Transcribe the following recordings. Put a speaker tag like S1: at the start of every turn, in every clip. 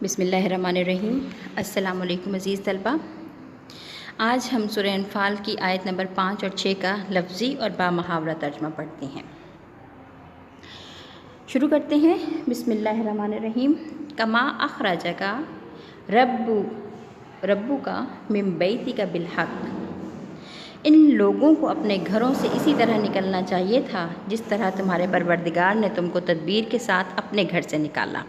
S1: बिस्मिल्लाहिर्रहमानिर्रहीम। अस्सलाम वालेकुम अज़ीज़ तलबा। आज हम सूरह अनफ़ाल की आयत नंबर 5 और 6 का लफ्ज़ी और बामुहावरा तर्जमा पढ़ते हैं। शुरू करते हैं। बिस्मिल्लाहिर्रहमानिर्रहीम। कमा अख़रजका रब्बुका मिन बैतिका बिलहक़। इन लोगों को अपने घरों से इसी तरह निकलना चाहिए था जिस तरह तुम्हारे परवरदिगार ने तुमको तदबीर के साथ अपने घर से निकाला।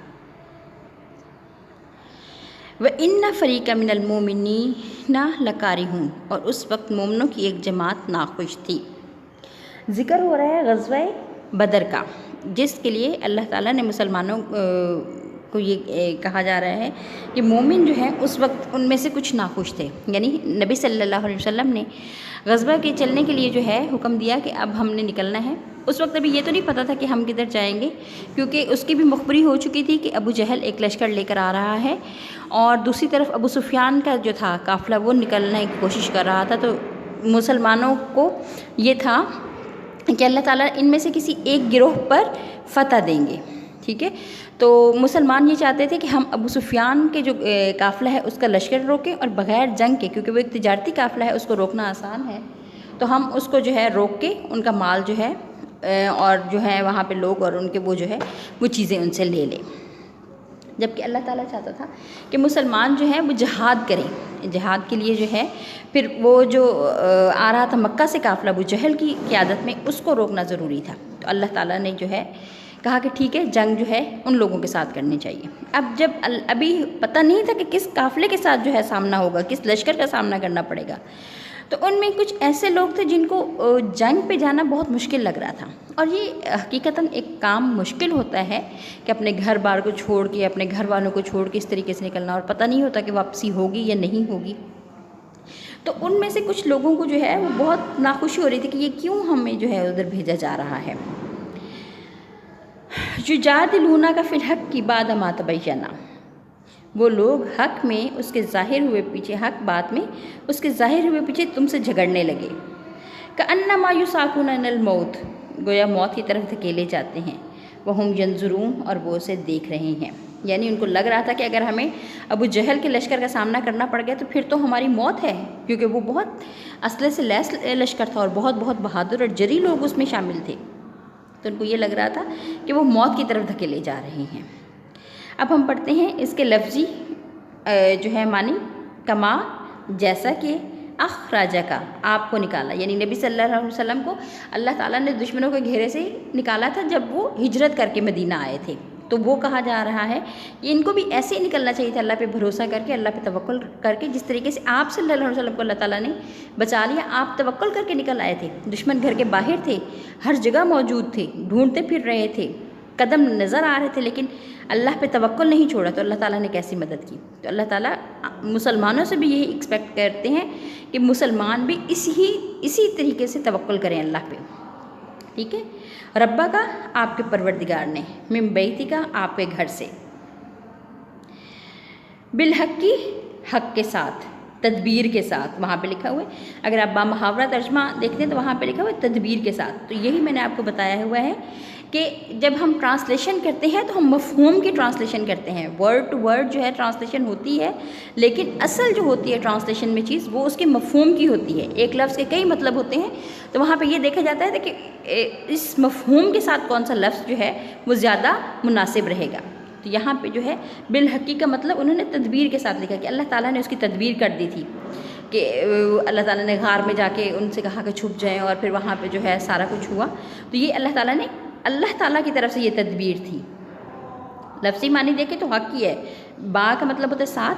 S1: व इन्ना फ़रीक़ा मिनल मोमिनीना लकारिहून, और उस वक्त मोमिनों की एक जमात नाखुश थी। ज़िक्र हो रहा है ग़ज़वा बदर का, जिसके लिए अल्लाह ताला ने मुसलमानों को ये कहा जा रहा है कि मोमिन जो है उस वक्त उनमें से कुछ नाखुश थे। यानी नबी सल्लल्लाहु अलैहि वसल्लम ने ग़ज़वा के चलने के लिए जो है हुक्म दिया कि अब हमने निकलना है। उस वक्त अभी ये तो नहीं पता था कि हम किधर जाएंगे, क्योंकि उसकी भी मुखबरी हो चुकी थी कि अबू जहल एक लश्कर लेकर आ रहा है और दूसरी तरफ अबू सुफियान का जो था काफ़िला वो निकलने की कोशिश कर रहा था। तो मुसलमानों को ये था कि अल्लाह ताला इनमें से किसी एक गिरोह पर फ़तह देंगे। ठीक है, तो मुसलमान ये चाहते थे कि हम अबू सुफियान के जो काफ़िला है उसका लश्कर रोकें और बग़ैर जंग के, क्योंकि वो एक तिजारती काफ़िला है उसको रोकना आसान है, तो हम उसको जो है रोक के उनका माल जो है और जो है वहाँ पे लोग और उनके वो जो है वो चीज़ें उनसे ले लें। जबकि अल्लाह ताला चाहता था कि मुसलमान जो हैं वो जिहाद करें। जिहाद के लिए जो है फिर वो जो आ रहा था मक्का से काफ़िला अबू जहल की क़यादत में, उसको रोकना ज़रूरी था। तो अल्लाह ताला ने जो है कहा कि ठीक है, जंग जो है उन लोगों के साथ करनी चाहिए। अब जब अभी पता नहीं था कि किस काफ़िले के साथ जो है सामना होगा, किस लश्कर का सामना करना पड़ेगा, तो उनमें कुछ ऐसे लोग थे जिनको जंग पे जाना बहुत मुश्किल लग रहा था। और ये हकीकतन एक काम मुश्किल होता है कि अपने घर बार को छोड़ के, अपने घर वालों को छोड़ के इस तरीके से निकलना, और पता नहीं होता कि वापसी होगी या नहीं होगी। तो उनमें से कुछ लोगों को जो है वो बहुत नाखुशी हो रही थी कि ये क्यों हमें जो है उधर भेजा जा रहा है। युजादिलूना का फिल हक़ की बाद मा तबय्यना, वो लोग हक़ में उसके ज़ाहिर हुए पीछे, हक़ बात में उसके ज़ाहिर हुए पीछे तुमसे झगड़ने लगे। कअन्नमा युसाकुना इलल मौत, गोया मौत की तरफ धकेले जाते हैं। वहुम यंजुरून, और वो उसे देख रहे हैं। यानी उनको लग रहा था कि अगर हमें अबू जहल के लश्कर का सामना करना पड़ गया तो फिर तो हमारी मौत है, क्योंकि वो बहुत असले से लैस लश्कर था और बहुत बहुत बहादुर और जरी लोग उसमें शामिल थे। तो उनको ये लग रहा था कि वो मौत की तरफ धकेले जा रहे हैं। अब हम पढ़ते हैं इसके लफ्ज़ी जो है मानी, कमा जैसा कि अख़राजा का आपको निकाला, यानी नबी सल्लल्लाहु अलैहि वसल्लम को अल्लाह ताला ने दुश्मनों के घेरे से निकाला था जब वो हिजरत करके मदीना आए थे। तो वो कहा जा रहा है कि इनको भी ऐसे ही निकलना चाहिए था, अल्लाह पे भरोसा करके, अल्लाह पे तवक्कुल करके, जिस तरीके से आप सल्लल्लाहु अलैहि वसल्लम को अल्लाह ताला ने बचा लिया। आप तवक्कुल करके निकल आए थे, दुश्मन घर के बाहर थे, हर जगह मौजूद थे, ढूंढते फिर रहे थे, कदम नज़र आ रहे थे, लेकिन अल्लाह पे तवक्कुल नहीं छोड़ा। तो अल्लाह ताला ने कैसी मदद की। तो अल्लाह ताला मुसलमानों से भी यही एक्सपेक्ट करते हैं कि मुसलमान भी इसी तरीके से तवक्कुल करें अल्लाह पे। ठीक है, रब्बा का आपके परवरदिगार ने, मिन बैती का आपके घर से, बिल हक़ की हक़ के साथ, तदबीर के साथ, वहाँ पे लिखा हुआ है। अगर आप बामुहावरा तर्जमा देखते हैं तो वहाँ पे लिखा हुआ है तदबीर के साथ। तो यही मैंने आपको बताया हुआ है कि जब हम ट्रांसलेशन करते हैं तो हम मफ़हूम की ट्रांसलेशन करते हैं। वर्ड टू वर्ड जो है ट्रांसलेशन होती है, लेकिन असल जो होती है ट्रांसलेशन में चीज़ वो उसके मफ़हूम की होती है। एक लफ्ज़ के कई मतलब होते हैं, तो वहाँ पे ये देखा जाता है कि इस मफ़हूम के साथ कौन सा लफ्ज़ जो है वो ज़्यादा मुनासिब रहेगा। तो यहाँ पे जो है बिल हक़ी का मतलब उन्होंने तदबीर के साथ लिखा कि अल्लाह ताला ने उसकी तदबीर कर दी थी कि अल्लाह ताला ने गार में जाके उनसे कहा कि छुप जाएं, और फिर वहाँ पे जो है सारा कुछ हुआ। तो ये अल्लाह ताला की तरफ से ये तदबीर थी। लफ्ज़ी मानी देखें तो हक़ ही है, बा का मतलब होता है साथ,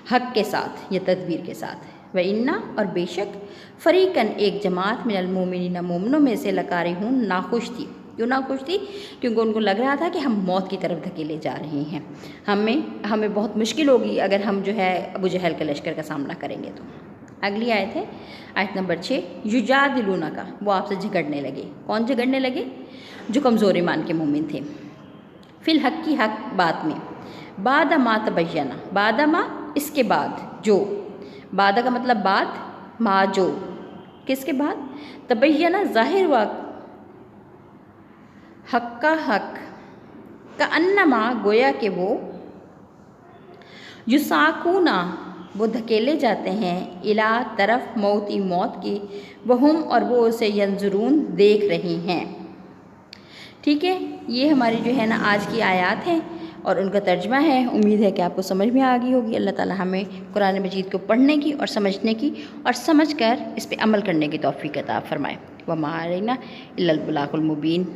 S1: हक़ के साथ, ये तदबीर के साथ। व इन्ना, और बेशक, फ़रीक़न एक जमात मिनल मोमिनीना, मोमिनों में से लकारिहून नाखुश थी। क्यों नाखुश थी? क्योंकि उनको लग रहा था कि हम मौत की तरफ धकेले जा रहे हैं, हमें बहुत मुश्किल होगी अगर हम जो है अबू जहल के लश्कर का सामना करेंगे। तो अगली आयत है आयत नंबर 6, युजादिलूना का, वो आपसे झगड़ने लगे। कौन झगड़ने लगे? जो कमज़ोर ईमान के मोमिन थे। फिल हक़ की हक़ बात में, बादा मा तबय्यना, बादा मा इसके बाद, जो, बादा का मतलब बाद, मा जो, किसके बाद? तबय्यना ज़ाहिर हुआ, हक़ का हक़, का अन्नमा गोया के वो, युसाकूना वो धकेले जाते हैं, इला तरफ मौती मौत की, वहुम और वो उसे यंजुरून देख रही हैं। ठीक है, ये हमारी जो है ना आज की आयत है और उनका तर्जमा है। उम्मीद है कि आपको समझ में आ गई होगी। अल्लाह ताला हमें कुरान मजीद को पढ़ने की और समझने की और समझकर इस पे अमल करने की तौफीक अता फरमाए। वमा अलैना इल्लल बलागुल मुबीन।